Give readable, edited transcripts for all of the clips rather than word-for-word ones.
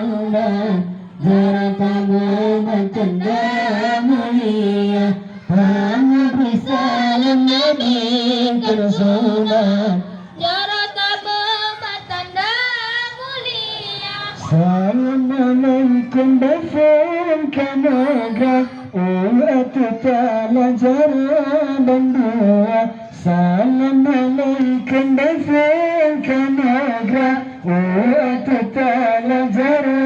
Rasulullah, jaratamu bertanda mulia, pengabdi salam Nabi Rasulullah, jaratamu bertanda mulia. Assalamualaikum dafan kanaga, atutala jara bandua. Assalamualaikum dafan kanaga, atutala jara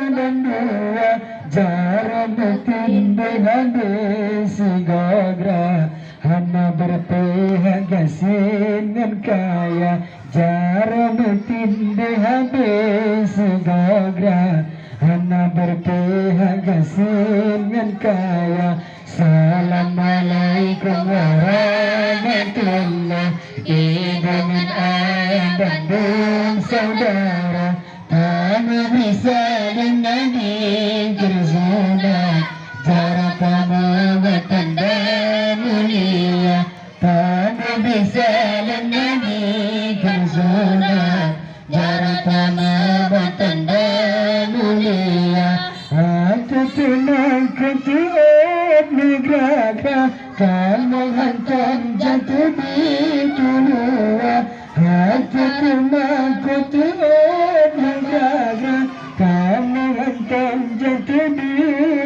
bandua. Jara betin habis gagra, hana berpihak gasin dan kaya. Jara betin habis gagra, hana berpihak gasin dan kaya. Assalamualaikum warahmatullah, ibu dan ayah Bandung saudara, kami bisa dengan Rasulullah, cara kamu bertanda mulia, kami bisa dengan Rasulullah, cara kamu bertanda mulia. Aku tenang ketiak negara, kamu hantam jatuh di tulua. Aku tenang ketiak negara, kamu hantam jatuh di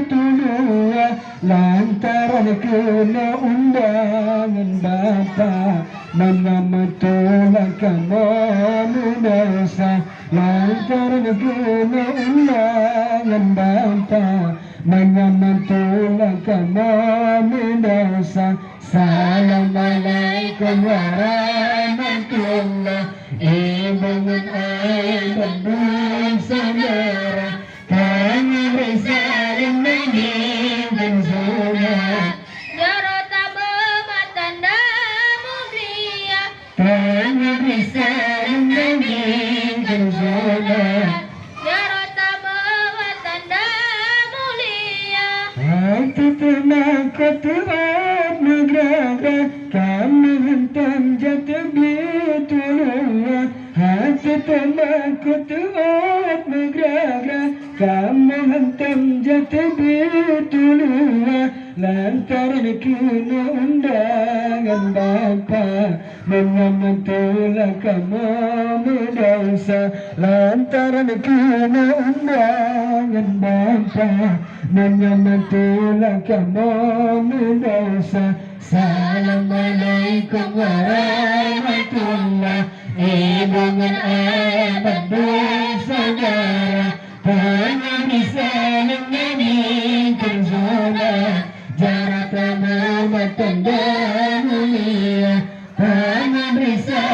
tulua. Lantaran kena undangan Bapa, mengamatullah kamu dosa. Lantaran kena undangan Bapa, mengamatullah kamu dosa. Assalamualaikum warahmatullah, ibu dan ayah Bandung saudara, kami bersaling Nabi Rasulullah, Jaratamu bertanda mulia, kami bersaling Nabi Rasulullah. jaratamu bertanda mulia. Hati tenang ketuat negara, kami hentam jatuh bitulullah. Hati tenang ketuat negara, kami hentam jatuh bitulullah. Lantaran kena undangan Bapa, mengamatullah kamu dosa. Lantaran kena undangan Bapa, mengamatullah kamu dosa. Assalamualaikum warahmatullah, ibu dan ayah Bandung saudara, pengabdi salam Nabi Rasulullah, jaratamu bertanda mulia, pengabdi salam